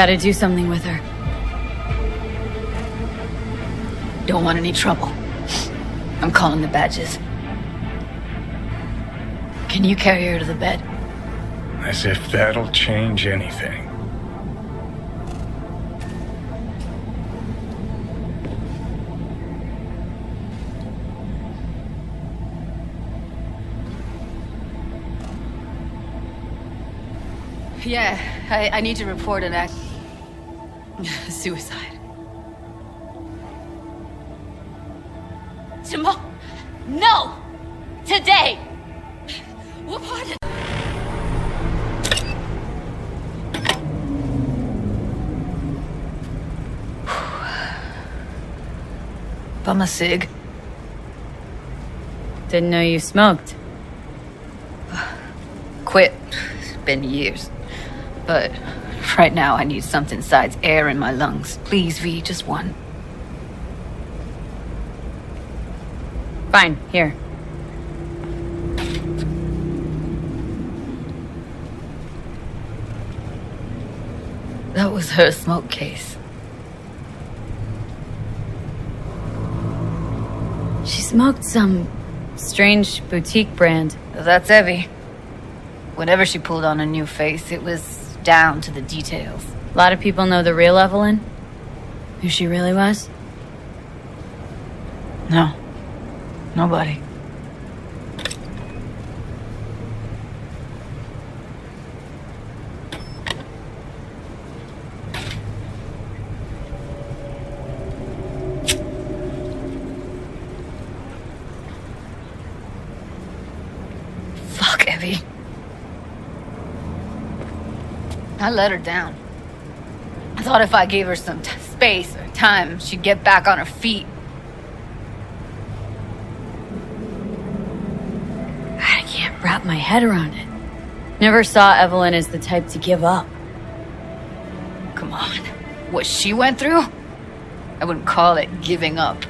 Gotta do something with her. Don't want any trouble. I'm calling the badges. Can you carry her to the bed? As if that'll change anything. Yeah, I need to report an act... suicide. Tomorrow? No! Today! What part of... Bum a cig. Didn't know you smoked. Quit. It's been years. But right now I need something besides air in my lungs. Please, V, just one. Fine, here. That was her smoke case. She smoked some strange boutique brand. That's heavy. Whenever she pulled on a new face, it was down to the details. A lot of people know the real Evelyn? Who she really was? No. Nobody. Fuck, Evie. I let her down. I thought if I gave her some space or time, she'd get back on her feet. I can't wrap my head around it. Never saw Evelyn as the type to give up. Come on. What she went through? I wouldn't call it giving up.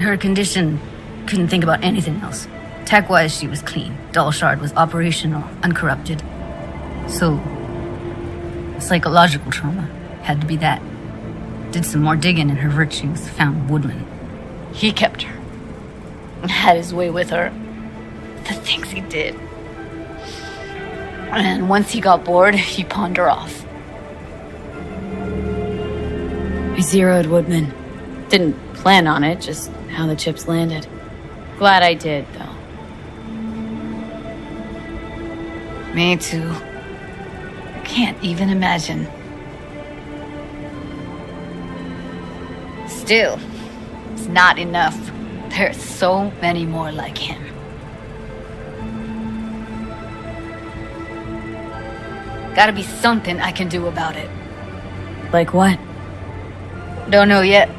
Her condition, couldn't think about anything else. Tech-wise, she was clean. Doll Shard was operational, uncorrupted. So, psychological trauma had to be that. Did some more digging in her virtues, found Woodland. He kept her. Had his way with her. The things he did. And once he got bored, he pawned her off. I zeroed Woodman. Didn't plan on it, just how the chips landed. Glad I did, though. Me too. Can't even imagine. Still, it's not enough. There's so many more like him. Gotta be something I can do about it. Like what? Don't know yet.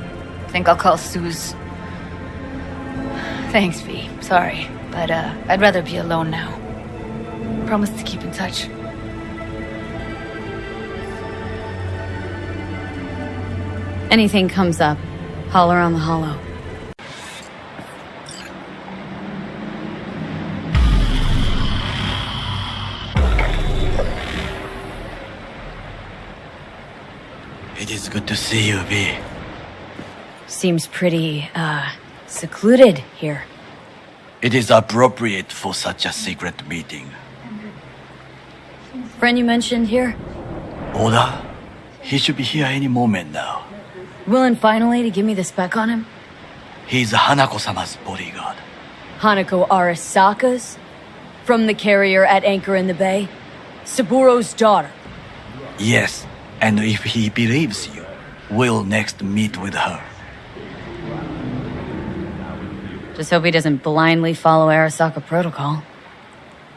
Think I'll call Suze. Thanks, V. Sorry, but I'd rather be alone now. Promise to keep in touch. Anything comes up, holler on the hollow. It is good to see you, V. Seems pretty, secluded here. It is appropriate for such a secret meeting. Friend you mentioned here? Oda? He should be here any moment now. Willing finally to give me the spec on him? He's Hanako-sama's bodyguard. Hanako Arasaka's? From the carrier at anchor in the bay? Saburo's daughter? Yes, and if he believes you, we'll next meet with her. Just hope he doesn't blindly follow Arasaka protocol.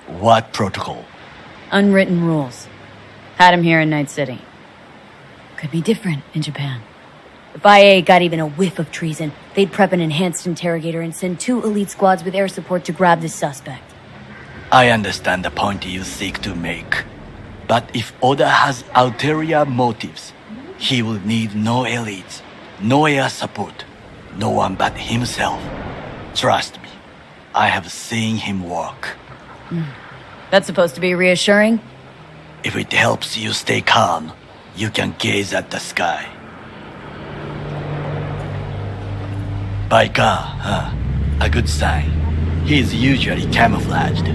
What protocol? Unwritten rules. Had him here in Night City. Could be different in Japan. If IA got even a whiff of treason, they'd prep an enhanced interrogator and send 2 elite squads with air support to grab the suspect. I understand the point you seek to make. But if Oda has ulterior motives, he will need no elites, no air support, no one but himself. Trust me, I have seen him work. That's supposed to be reassuring? If it helps you stay calm, you can gaze at the sky. By God, huh? A good sign. He is usually camouflaged.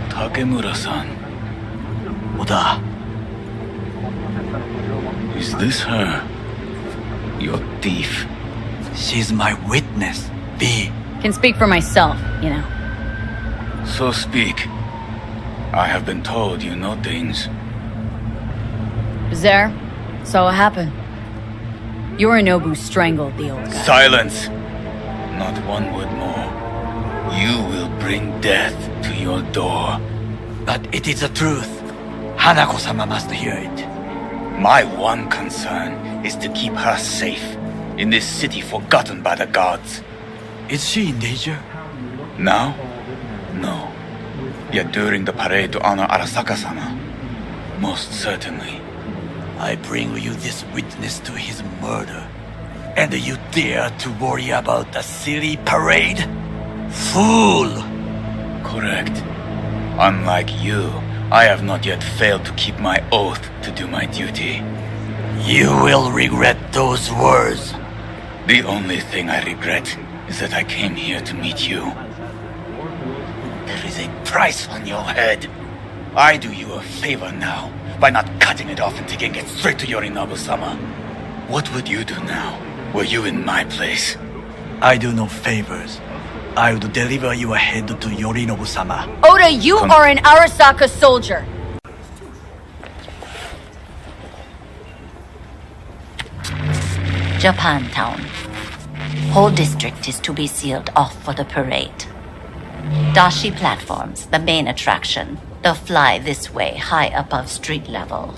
Takemura-san. Oda, Is this her? Your thief? she's my witness. V. Can speak for myself, you know. So speak. I have been told you know things. There, saw what happened. Yorinobu strangled the old guy. Silence! Not one word more. You will bring death to your door. But it is the truth. Hanako-sama must hear it. My one concern is to keep her safe in this city forgotten by the gods. Is she in danger? Now? No. Yet during the parade to honor Arasaka-sama, most certainly. I bring you this witness to his murder. And you dare to worry about a silly parade? Fool! Correct. Unlike you, I have not yet failed to keep my oath to do my duty. You will regret those words. The only thing I regret is that I came here to meet you. There is a price on your head. I do you a favor now by not cutting it off and taking it straight to Yorinobu-sama. What would you do now, were you in my place? I do no favors. I would deliver your head to Yorinobu-sama. Oda, you are an Arasaka soldier. Japantown. Whole district is to be sealed off for the parade. Dashi platforms, the main attraction. They'll fly this way, high above street level.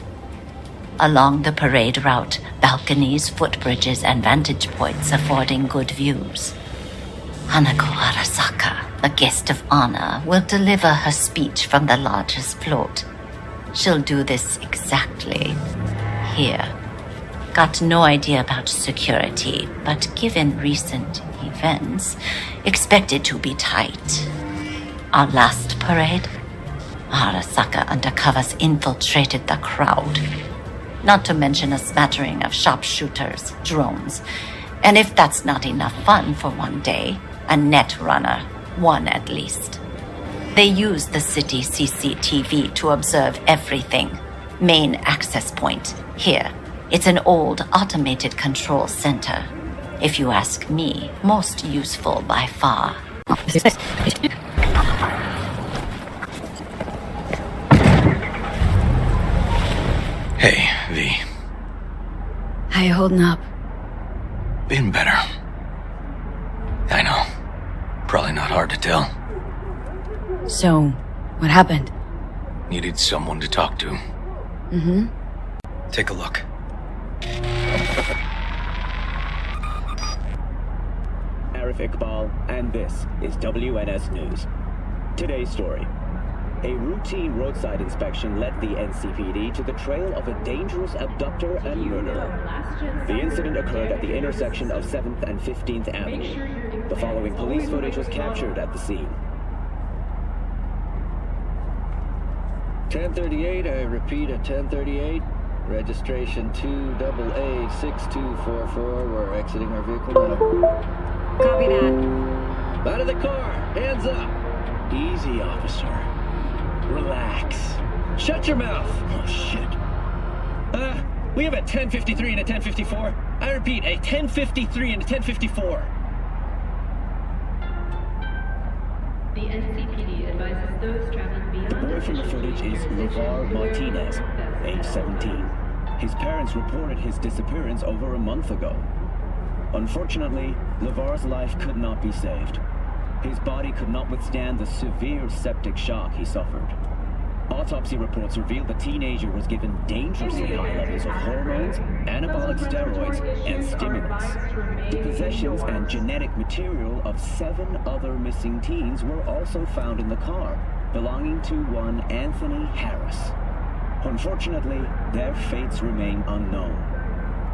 Along the parade route, balconies, footbridges, and vantage points affording good views. Hanako Arasaka, the guest of honor, will deliver her speech from the largest float. She'll do this exactly here. Got no idea about security, but given recent events, expect it to be tight. Our last parade, Arasaka undercovers infiltrated the crowd. Not to mention a smattering of sharpshooters, drones, and if that's not enough fun for one day, a net runner, one at least. They use the city CCTV to observe everything. Main access point, here. It's an old automated control center. If you ask me, most useful by far. Hey, V. How you holding up? Been better. I know. Probably not hard to tell. So, what happened? Needed someone to talk to. Mm-hmm. Take a look. Arif Iqbal, and this is WNS News. Today's story. A routine roadside inspection led the NCPD to the trail of a dangerous abductor and murderer. The incident occurred at the intersection of 7th and 15th Avenue. The following police footage was captured at the scene. 1038, I repeat at 1038. Registration 2AA6244. We're exiting our vehicle now. Copy that. Out of the car! Hands up! Easy, officer. Relax. Shut your mouth! Oh, shit. We have a 1053 and a 1054. I repeat, a 1053 and a 1054. The NCPD advises those traveling beyond... The boy from the footage is LeVar Martinez, age 17. His parents reported his disappearance over a month ago. Unfortunately, LeVar's life could not be saved. His body could not withstand the severe septic shock he suffered. Autopsy reports revealed the teenager was given dangerously high levels of hormones, anabolic steroids, and stimulants. The possessions and genetic material of 7 other missing teens were also found in the car, belonging to one Anthony Harris. Unfortunately, their fates remain unknown.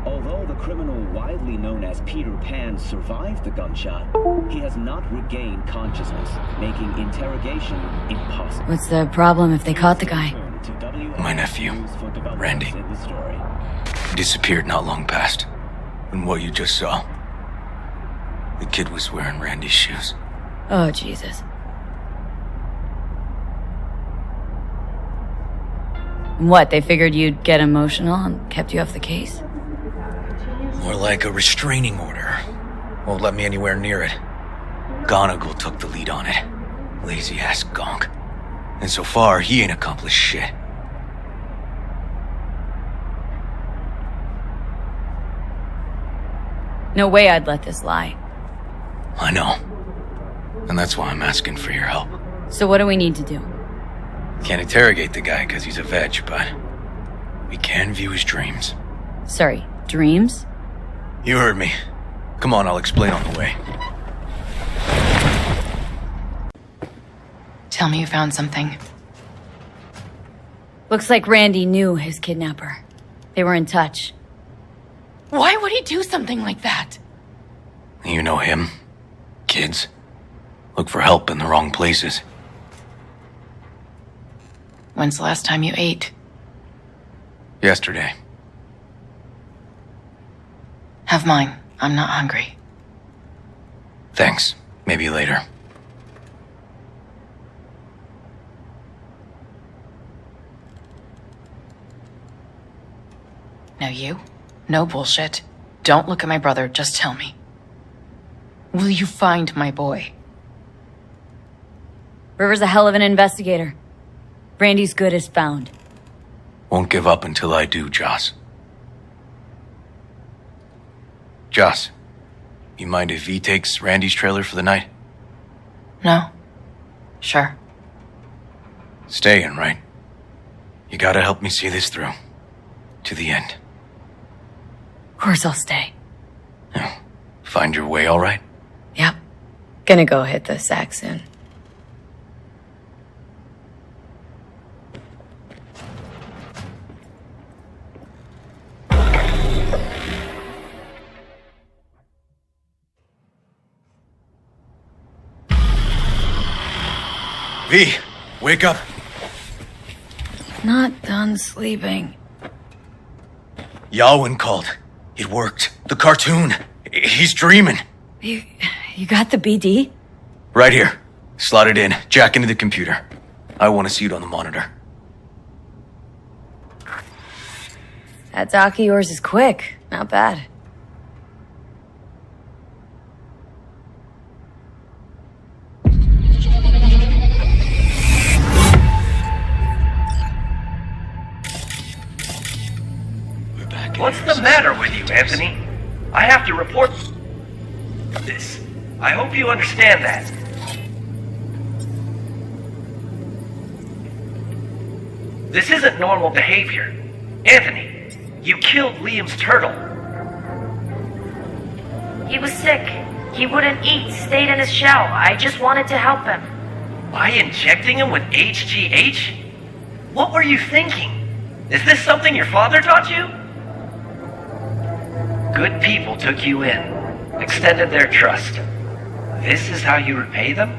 Although the criminal widely known as Peter Pan survived the gunshot, he has not regained consciousness, making interrogation impossible. What's the problem if they caught the guy? My nephew, Randy. He disappeared not long past. And what you just saw, the kid was wearing Randy's shoes. Oh, Jesus. What, they figured you'd get emotional and kept you off the case? More like a restraining order. Won't let me anywhere near it. Gonigal took the lead on it. Lazy-ass gonk. And so far, he ain't accomplished shit. No way I'd let this lie. I know. And that's why I'm asking for your help. So what do we need to do? Can't interrogate the guy because he's a veg, but we can view his dreams. Sorry, dreams? You heard me. Come on, I'll explain on the way. Tell me you found something. Looks like Randy knew his kidnapper. They were in touch. Why would he do something like that? You know him. Kids look for help in the wrong places. When's the last time you ate? Yesterday. Have mine. I'm not hungry. Thanks. Maybe later. Now you? No bullshit. Don't look at my brother, just tell me. Will you find my boy? River's a hell of an investigator. Randy's good as found. Won't give up until I do, Joss. Joss, you mind if V takes Randy's trailer for the night? No. Sure. Staying, right? You gotta help me see this through. To the end. Of course I'll stay. Yeah. Find your way all right? Yep. Gonna go hit the sack soon. V, wake up. Not done sleeping. Yawin called. It worked. The cartoon. He's dreaming. You got the BD? Right here. Slot it in. Jack into the computer. I want to see it on the monitor. That doc of yours is quick. Not bad. What's the matter with you, Anthony? I have to report this. I hope you understand that. This isn't normal behavior. Anthony, you killed Liam's turtle. He was sick. He wouldn't eat, stayed in his shell. I just wanted to help him. By injecting him with HGH? What were you thinking? Is this something your father taught you? Good people took you in, extended their trust. This is how you repay them?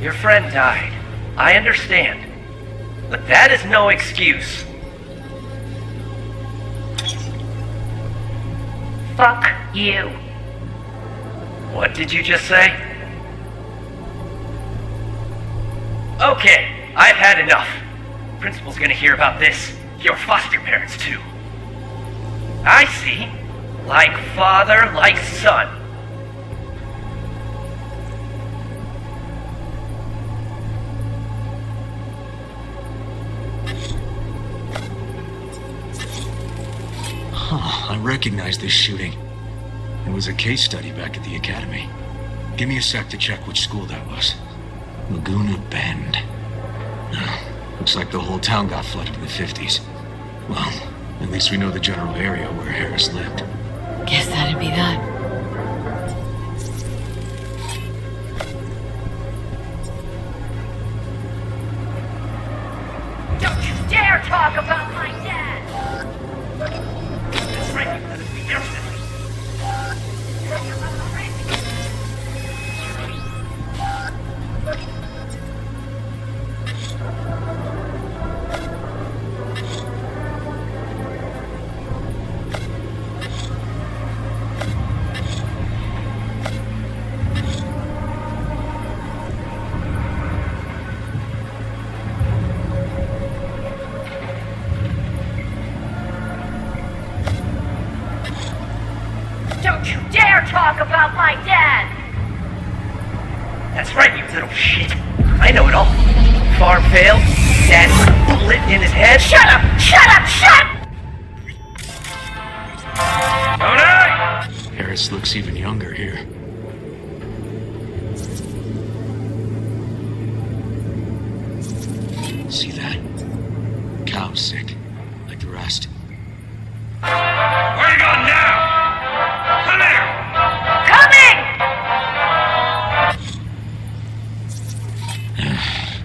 Your friend died. I understand. But that is no excuse. Fuck you. What did you just say? Okay, I've had enough. Principal's gonna hear about this. Your foster parents, too. I see. Like father, like son. don't recognize this shooting. It was a case study back at the academy. Give me a sec to check which school that was. Laguna Bend. Looks like the whole town got flooded in the 50s. Well, at least we know the general area where Harris lived. Guess that'd be that. Don't you dare talk about my dad! That's right, you better be careful. Don't you dare talk about my dad! That's right, you little shit. I know it all. Farm failed, dad put a bullet in his head. Shut up! Shut up! Shut up! Tony! Harris looks even younger here. See that? Cow's sick, like the rest. Where are you going now? Come here! Coming!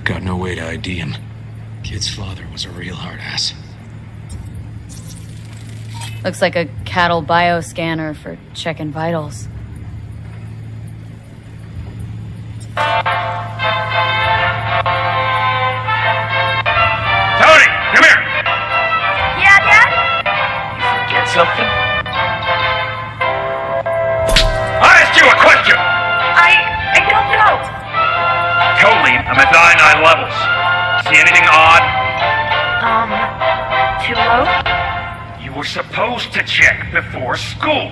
Got no way to ID him. Kid's father was a real hard ass. Looks like a cattle bioscanner for checking vitals. Tony, come here! Yeah, Dad? Get something? I asked you a question! I don't know. Totally, I'm at cyanide levels. See anything odd? Too low? You were supposed to check before school.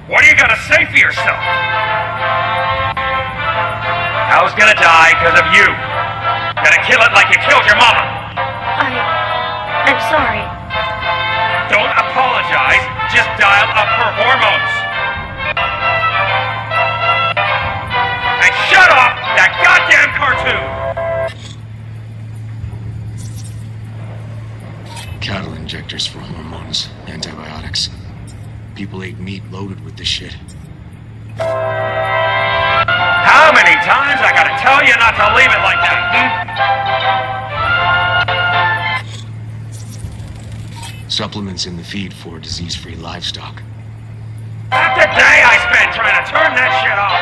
What are you gonna say for yourself? I was gonna die because of you. Gonna kill it like you killed your mama. I'm sorry. Don't apologize, just dial up her hormones. And shut off that goddamn cartoon! Cattle injectors for hormones, antibiotics. People ate meat loaded with this shit. How many times I gotta tell you not to leave it like that, Supplements in the feed for disease-free livestock. Half the day I spent trying to turn that shit off!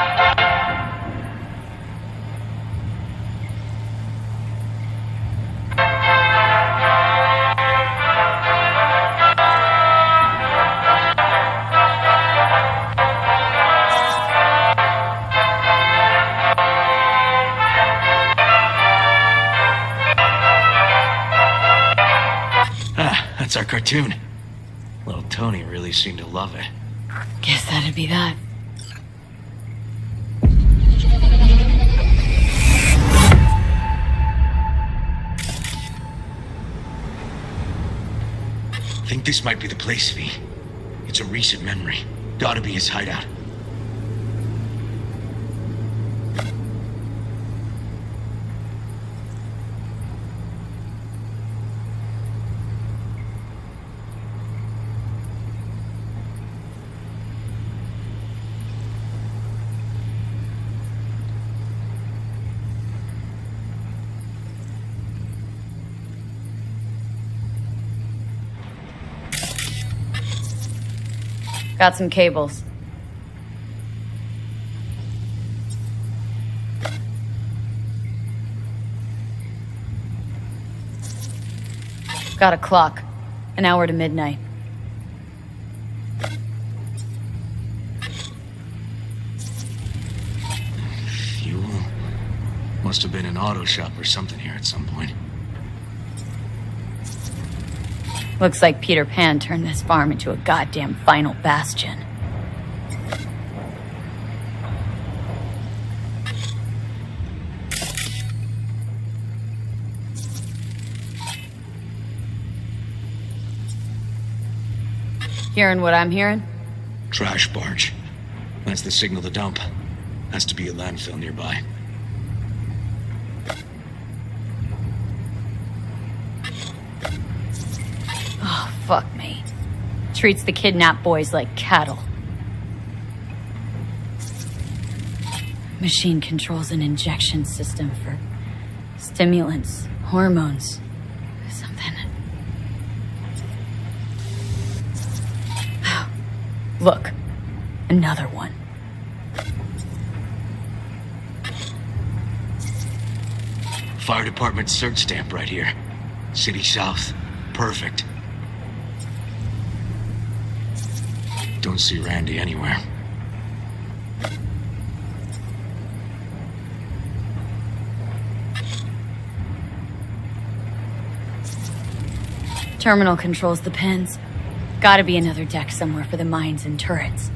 That's our cartoon. Little Tony really seemed to love it. Guess that'd be that. Think this might be the place, V. It's a recent memory. Gotta be his hideout. Got some cables. Got a clock. An hour to midnight. Fuel? Must have been an auto shop or something here at some point. Looks like Peter Pan turned this farm into a goddamn final bastion. Hearing what I'm hearing? Trash barge. That's the signal to dump. Has to be a landfill nearby. Oh, fuck me. Treats the kidnapped boys like cattle. Machine controls an injection system for stimulants, hormones, something. Look, another one. Fire department search stamp right here. City South. Perfect. Don't see Randy anywhere. Terminal controls the pins. Gotta be another deck somewhere for the mines and turrets.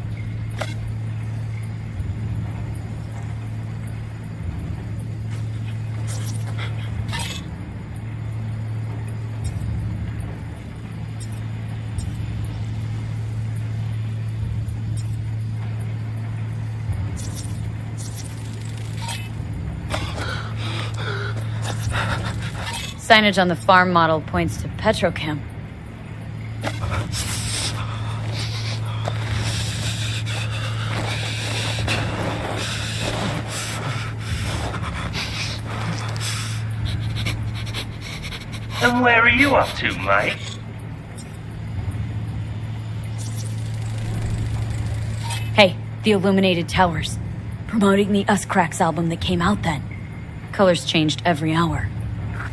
Signage on the farm model points to petrochem. And where are you up to, mate? Hey, the Illuminated Towers. Promoting the Us Cracks album that came out then. Colors changed every hour.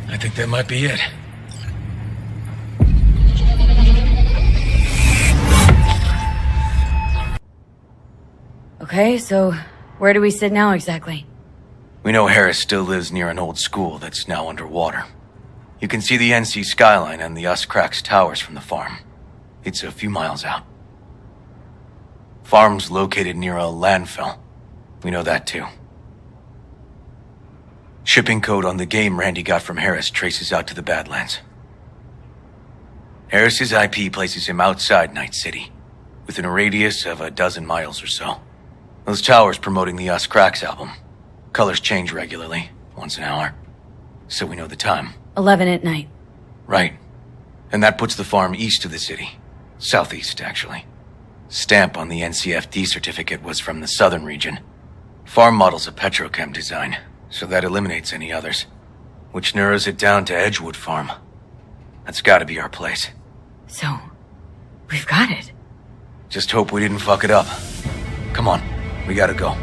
I think that might be it. Okay, so where do we sit now exactly? We know Harris still lives near an old school that's now underwater. You can see the NC skyline and the Us Cracks towers from the farm. It's a few miles out. Farm's located near a landfill. We know that too. Shipping code on the game Randy got from Harris traces out to the Badlands. Harris's IP places him outside Night City, within a radius of 12 miles or so. Those towers promoting the Us Cracks album. Colors change regularly, once an hour. So we know the time. 11 at night. Right. And that puts the farm east of the city. Southeast, actually. Stamp on the NCFD certificate was from the southern region. Farm model's a petrochem design, so that eliminates any others. Which narrows it down to Edgewood Farm. That's gotta be our place. So, we've got it. Just hope we didn't fuck it up. Come on, we gotta go.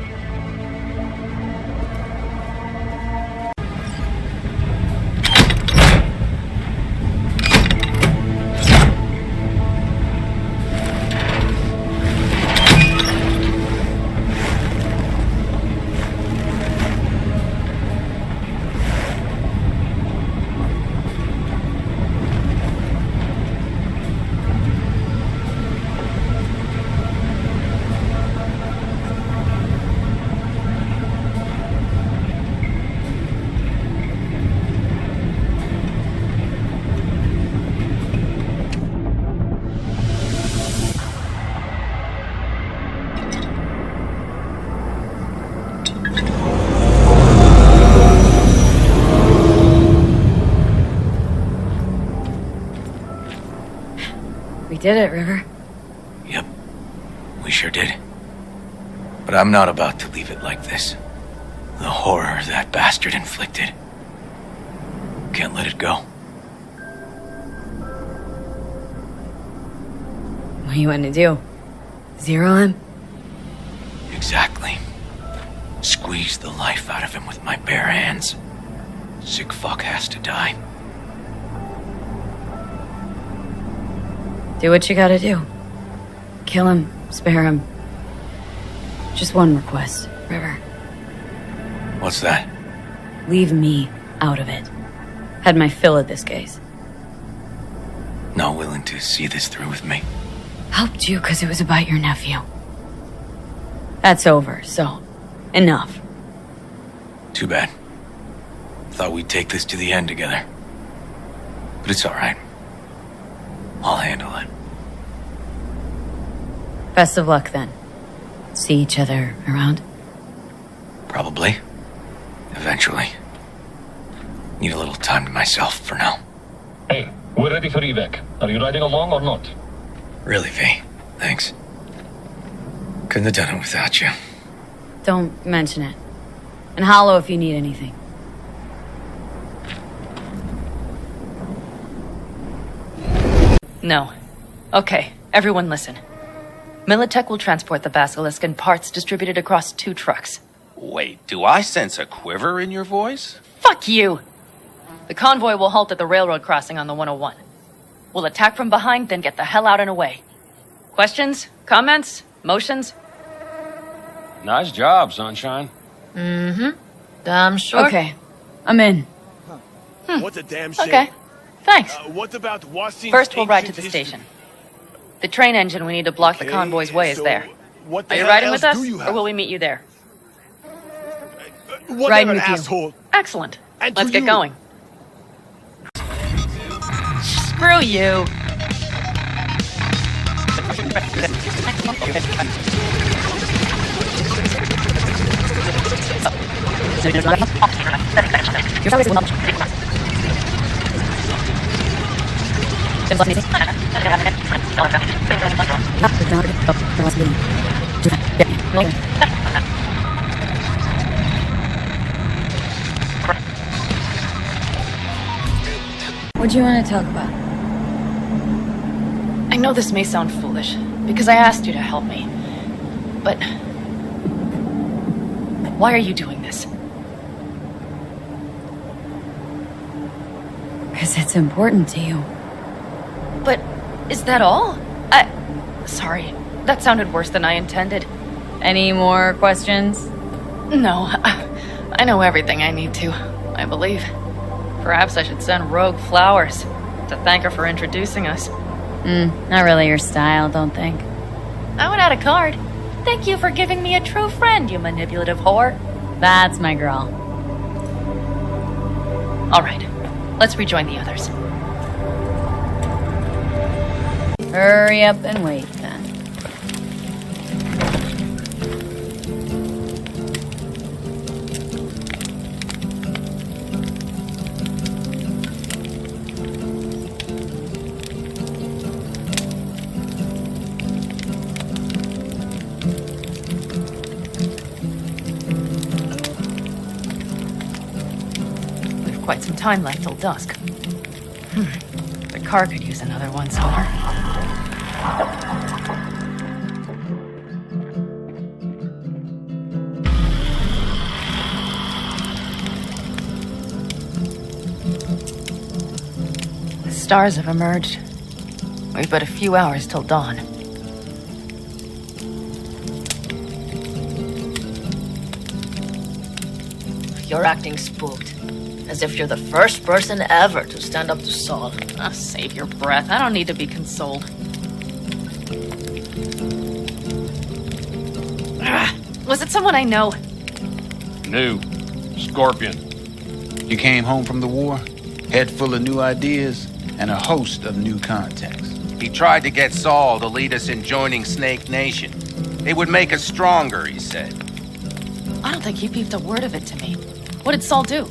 We did it, River. Yep, we sure did. But I'm not about to leave it like this. The horror that bastard inflicted. Can't let it go. What do you want to do? Zero him? Exactly. Squeeze the life out of him with my bare hands. Sick fuck has to die. Do what you gotta do. Kill him, spare him. Just one request, River. What's that? Leave me out of it. Had my fill of this case. Not willing to see this through with me? Helped you because it was about your nephew. That's over, so enough. Too bad. Thought we'd take this to the end together. But it's all right. I'll handle it. Best of luck then. See each other around? Probably. Eventually. Need a little time to myself for now. Hey, we're ready for evac. Are you riding along or not? Really, V. Thanks. Couldn't have done it without you. Don't mention it. And holler if you need anything. No. Okay, everyone listen. Militech will transport the Basilisk in parts distributed across 2 trucks. Wait, do I sense a quiver in your voice? Fuck you! The convoy will halt at the railroad crossing on the 101. We'll attack from behind, then get the hell out and away. Questions? Comments? Motions? Nice job, Sunshine. Mm-hmm. Damn sure. Okay, I'm in. What a damn shame. Okay, thanks. What about Washington's First, we'll ride to the ancient station. The train engine we need to block the convoy's way is so there. what the Are you hell riding else with us, do you or have? will we meet you there? Whatever, Riding with you. asshole. Excellent. And Let's to get you. going. Screw you. What do you want to talk about? I know this may sound foolish, because I asked you to help me. But why are you doing this? Because it's important to you. But is that all? Sorry, that sounded worse than I intended. Any more questions? No, I know everything I need to, I believe. Perhaps I should send Rogue flowers to thank her for introducing us. Not really your style, don't think. I would add a card. Thank you for giving me a true friend, you manipulative whore. That's my girl. All right, let's rejoin the others. Hurry up and wait, then. Quite some time left till dusk. The car could use another one somewhere. The stars have emerged. We've but a few hours till dawn. You're acting spooked. As if you're the first person ever to stand up to Saul. Oh, save your breath. I don't need to be consoled. Was it someone I know? New. Scorpion. You came home from the war, head full of new ideas, and a host of new contacts. He tried to get Saul to lead us in joining Snake Nation. It would make us stronger, he said. I don't think he peeped a word of it to me. What did Saul do?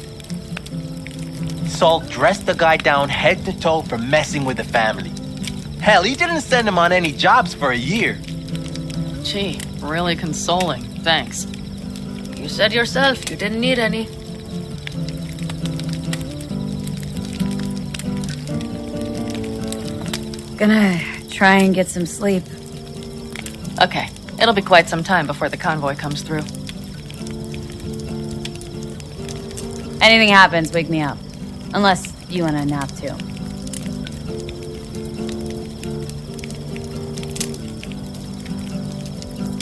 Saul dressed the guy down head to toe for messing with the family. Hell, he didn't send him on any jobs for a year. Gee, really consoling. Thanks. You said yourself you didn't need any. Gonna try and get some sleep. Okay, it'll be quite some time before the convoy comes through. Anything happens, wake me up. Unless you want a nap too.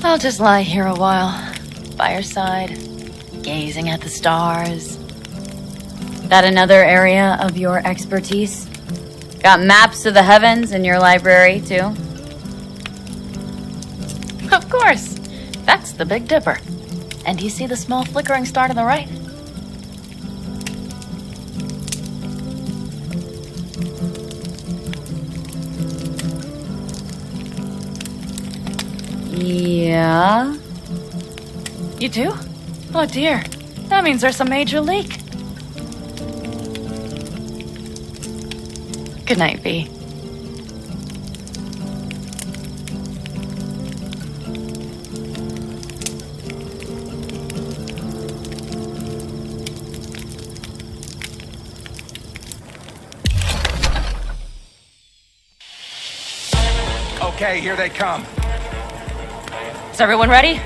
I'll just lie here a while, by your side, gazing at the stars. That another area of your expertise? Got maps of the heavens in your library too? Of course. That's the Big Dipper. And do you see the small flickering star to the right? Yeah? You do? Oh dear. That means there's a major leak. Good night, V. Okay, here they come. Is everyone ready?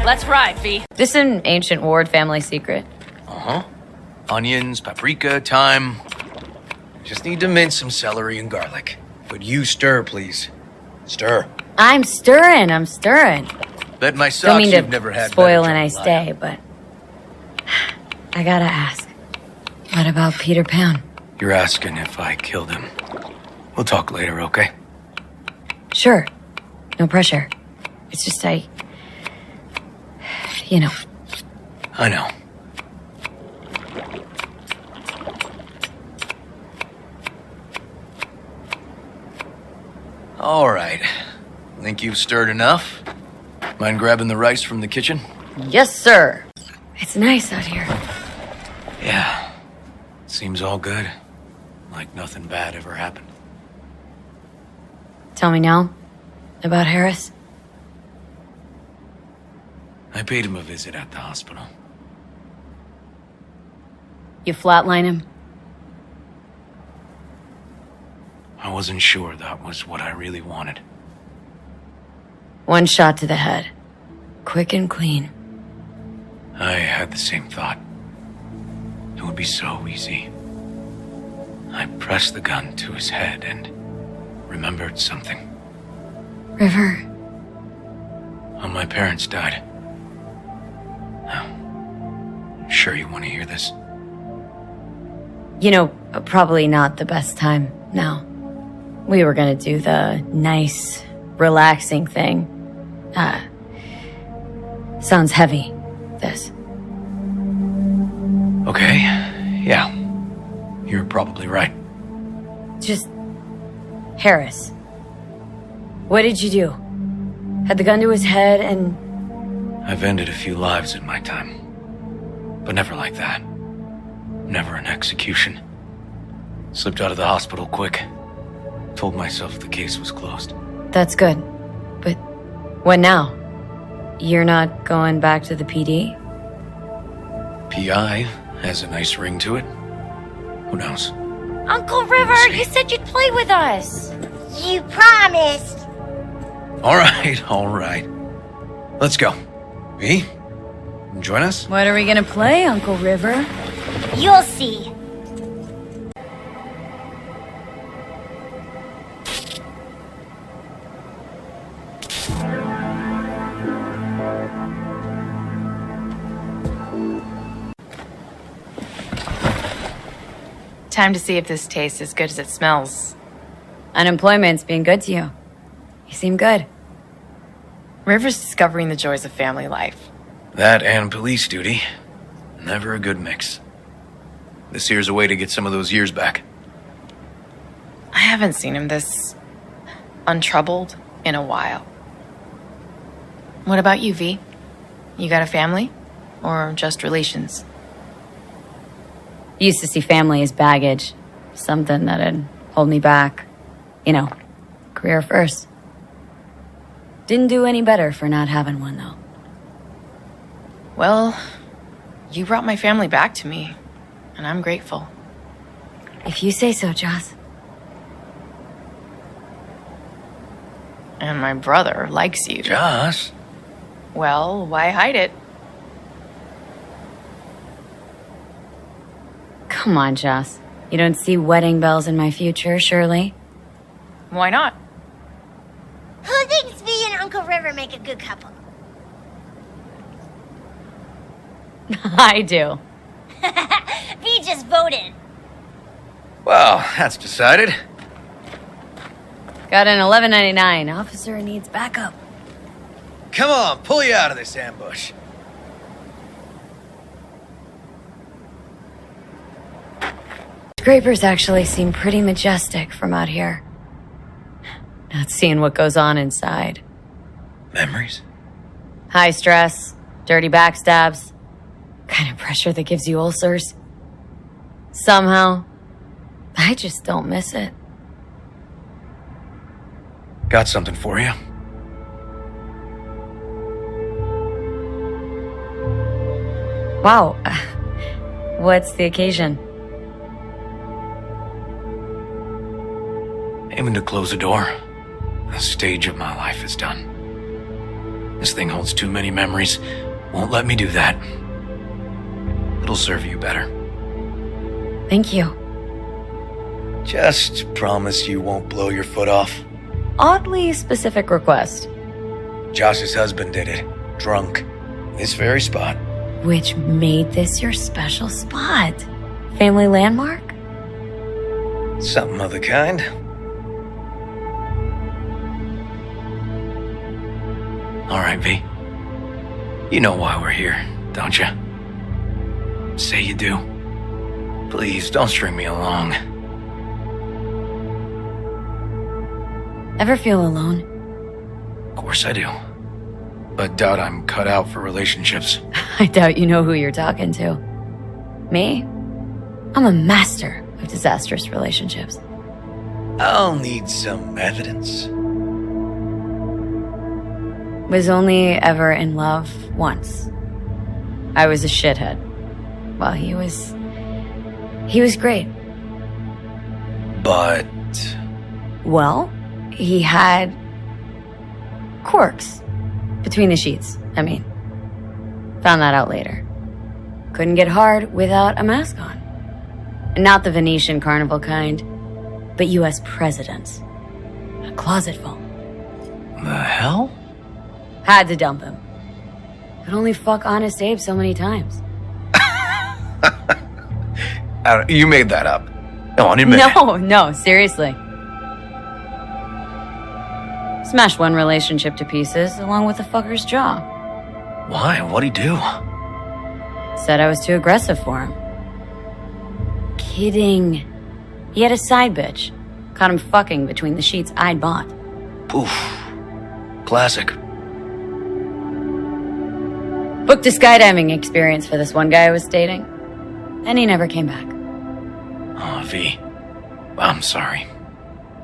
Let's ride, V. This is an ancient Ward family secret. Uh-huh. Onions, paprika, thyme. Just need to mince some celery and garlic. But you stir, please. Stir. I'm stirring. Bet my Don't socks mean you've to never had spoil better a nice day, but I gotta ask. What about Peter Pan? You're asking if I killed him. We'll talk later, okay? Sure. No pressure. It's just you know. I know. All right. Think you've stirred enough? Mind grabbing the rice from the kitchen? Yes, sir. It's nice out here. Yeah. Seems all good. Like nothing bad ever happened. Tell me now about Harris. I paid him a visit at the hospital. You flatline him? I wasn't sure that was what I really wanted. One shot to the head. Quick and clean. I had the same thought. It would be so easy. I pressed the gun to his head and remembered something. River. When my parents died. Now, sure you want to hear this? You know, probably not the best time now. We were gonna do the nice, relaxing thing. Sounds heavy, this. Okay, yeah. You're probably right. Just... Harris. What did you do? Had the gun to his head and... I've ended a few lives in my time. But never like that. Never an execution. Slipped out of the hospital quick. Told myself the case was closed. That's good. But what now? You're not going back to the PD? PI has a nice ring to it. Who knows? Uncle River, you said you'd play with us. You promised. All right. Let's go. V, join us? What are we gonna play, Uncle River? You'll see. Time to see if this tastes as good as it smells. Unemployment's being good to you. You seem good. River's discovering the joys of family life. That and police duty. Never a good mix. This here's a way to get some of those years back. I haven't seen him this untroubled in a while. What about you, V? You got a family? Or just relations? Used to see family as baggage. Something that'd hold me back. You know, career first. Didn't do any better for not having one, though. Well, you brought my family back to me, and I'm grateful. If you say so, Joss. And my brother likes you. Joss? Well, why hide it? Come on, Joss. You don't see wedding bells in my future, surely? Why not? Who thinks V and Uncle River make a good couple? I do. V just voted. Well, that's decided. Got an $11.99. Officer needs backup. Come on, pull you out of this ambush. Scrapers actually seem pretty majestic from out here. not seeing what goes on inside. Memories? High stress, dirty backstabs, kind of pressure that gives you ulcers. Somehow, I just don't miss it. Got something for you. Wow. What's the occasion? Aiming to close the door. A stage of my life is done. This thing holds too many memories. Won't let me do that. It'll serve you better. Thank you. Just promise you won't blow your foot off. Oddly specific request. Josh's husband did it. Drunk. This very spot. Which made this your special spot? Family landmark? Something of the kind. All right, V. You know why we're here, don't you? Say you do. Please, don't string me along. Ever feel alone? Of course I do. But doubt I'm cut out for relationships. I doubt you know who you're talking to. Me? I'm a master of disastrous relationships. I'll need some evidence. Was only ever in love once. I was a shithead. Well, he was great. But... Well, he had quirks between the sheets, I mean. Found that out later. Couldn't get hard without a mask on. Not the Venetian carnival kind, but US presidents. A closet full. The hell? Had to dump him. Could only fuck Honest Abe so many times. You made that up. No, admit it. No, seriously. Smashed one relationship to pieces, along with the fucker's jaw. Why? What'd he do? Said I was too aggressive for him. Kidding. He had a side bitch. Caught him fucking between the sheets I'd bought. Poof. Classic. Booked a skydiving experience for this one guy I was dating. And he never came back. Oh, V. I'm sorry.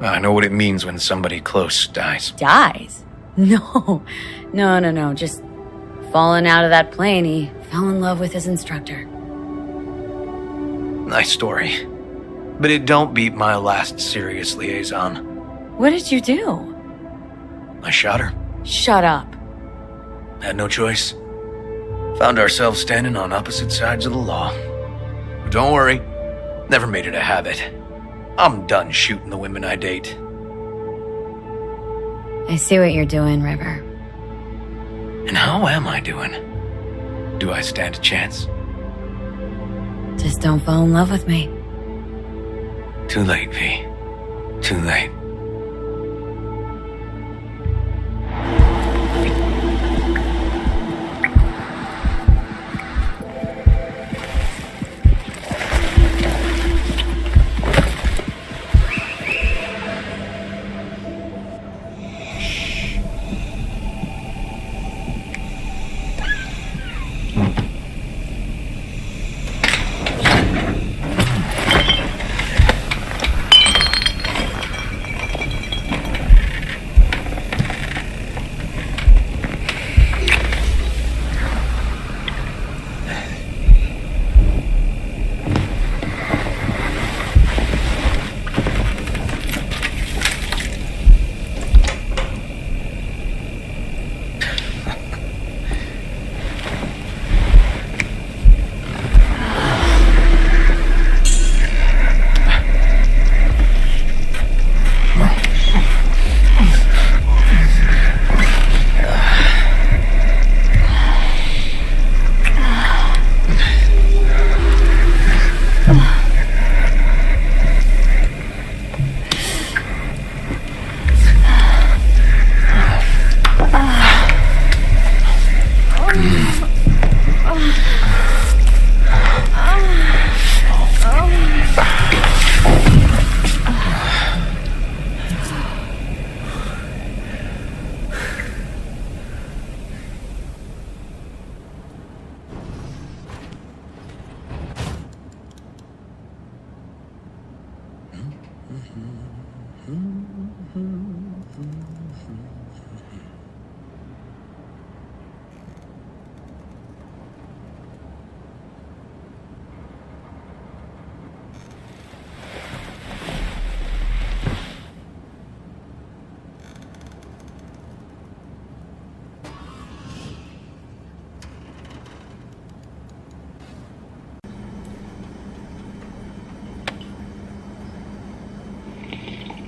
I know what it means when somebody close dies. Dies? No. Just falling out of that plane, he fell in love with his instructor. Nice story. But it don't beat my last serious liaison. What did you do? I shot her. Shut up. Had no choice. Found ourselves standing on opposite sides of the law. But don't worry. Never made it a habit. I'm done shooting the women I date. I see what you're doing, River. And how am I doing? Do I stand a chance? Just don't fall in love with me. Too late, V. Too late.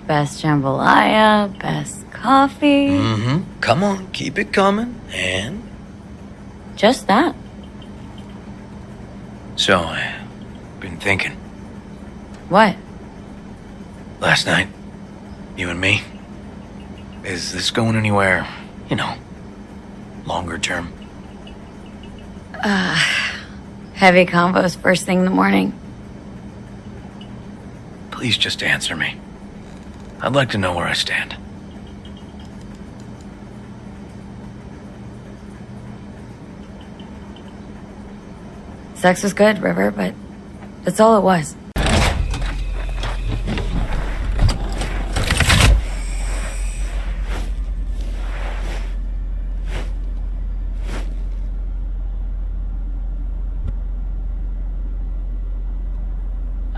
Best jambalaya, best coffee. Mm-hmm. Come on, keep it coming. And? Just that. So, I've been thinking. What? Last night, you and me. Is this going anywhere, you know, longer term? Heavy combos first thing in the morning. Please just answer me. I'd like to know where I stand. Sex was good, River, but that's all it was.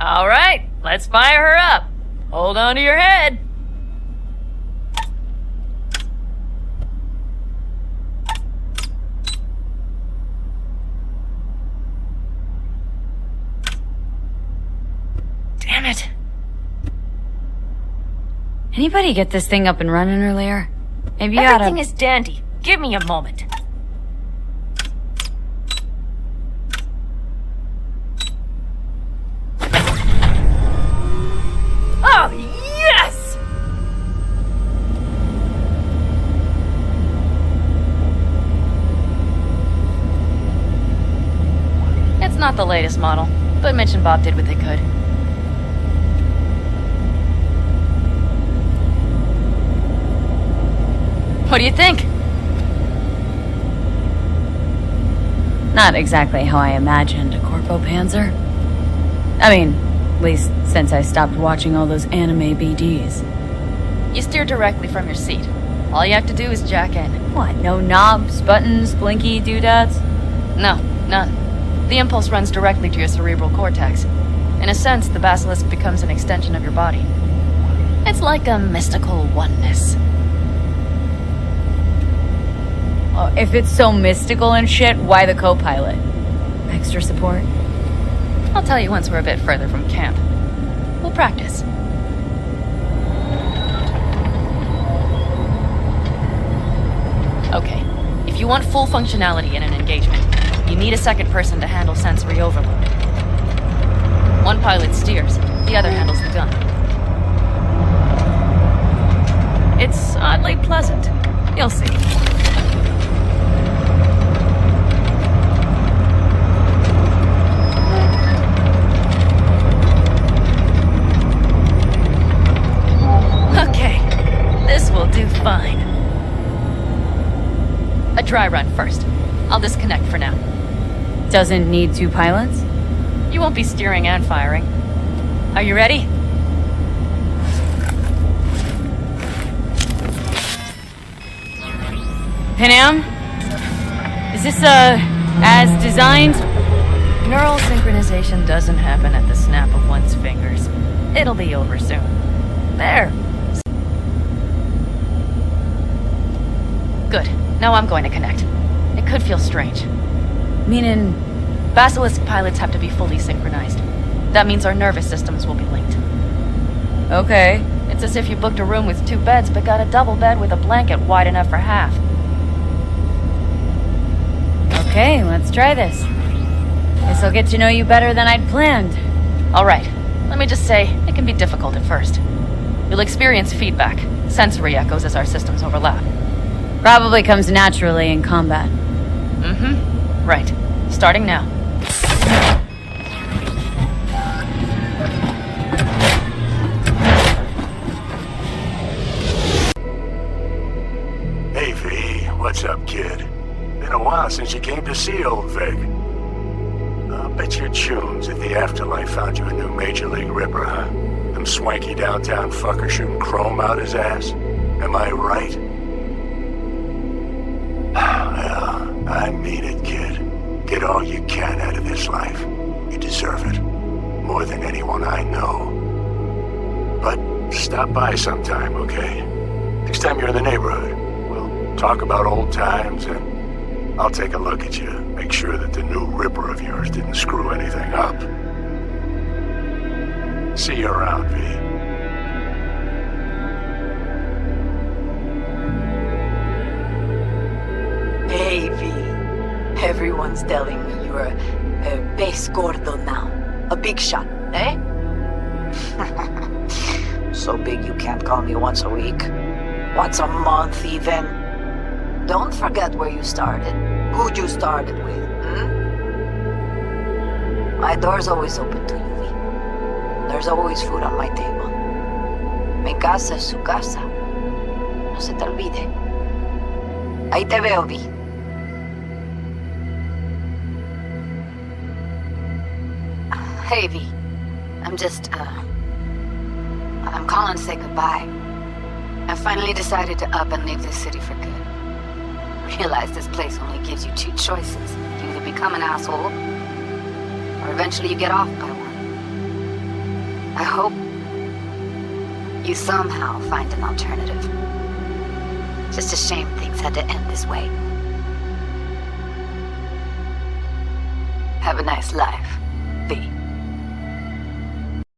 All right, let's fire her up. Hold on to your head. Damn it. Anybody get this thing up and running earlier? Maybe you oughta... Everything is dandy. Give me a moment. Oh, yes! It's not the latest model, but Mitch and Bob did what they could. What do you think? Not exactly how I imagined a Corpo Panzer. I mean, at least since I stopped watching all those anime BDs. You steer directly from your seat. All you have to do is jack in. What, no knobs, buttons, blinky doodads? No, none. The impulse runs directly to your cerebral cortex. In a sense, the basilisk becomes an extension of your body. It's like a mystical oneness. Oh, if it's so mystical and shit, why the co-pilot? Extra support? I'll tell you once we're a bit further from camp. We'll practice. Okay, if you want full functionality in an engagement, you need a second person to handle sensory overload. One pilot steers, the other handles the gun. It's oddly pleasant. You'll see. Okay, this will do fine. A dry run first. I'll disconnect for now. Doesn't need two pilots? You won't be steering and firing. Are you ready? Panam? Is this, as designed? Neural synchronization doesn't happen at the snap of one's fingers. It'll be over soon. There. Good. Now I'm going to connect. It could feel strange. Meaning? Basilisk pilots have to be fully synchronized. That means our nervous systems will be linked. Okay. It's as if you booked a room with 2 beds, but got a double bed with a blanket wide enough for half. Okay, let's try this. Guess I'll get to know you better than I'd planned. Alright, let me just say, it can be difficult at first. You'll experience feedback, sensory echoes as our systems overlap. Probably comes naturally in combat. Mm-hmm. Right. Starting now. Hey, V. What's up, kid? Been a while since you came to see old Vic. I'll bet your tunes if the afterlife found you a new Major League Ripper, huh? Them swanky downtown fucker shooting chrome out his ass. Am I right? Well, I mean it, kid. Get all you can out of this life. You deserve it. More than anyone I know. But stop by sometime, okay? Next time you're in the neighborhood, we'll talk about old times and I'll take a look at you. Make sure that the new Ripper of yours didn't screw anything up. See you around, V. telling me you're a base gordo now. A big shot, eh? So big you can't call me once a week. Once a month, even. Don't forget where you started. Who'd you started with, My door's always open to you, V. There's always food on my table. Mi casa es su casa. No se te olvide. Ahí te veo, V. Hey, V. I'm calling to say goodbye. I finally decided to up and leave this city for good. Realize this place only gives you two choices. You either become an asshole, or eventually you get off by one. I hope you somehow find an alternative. Just a shame things had to end this way. Have a nice life.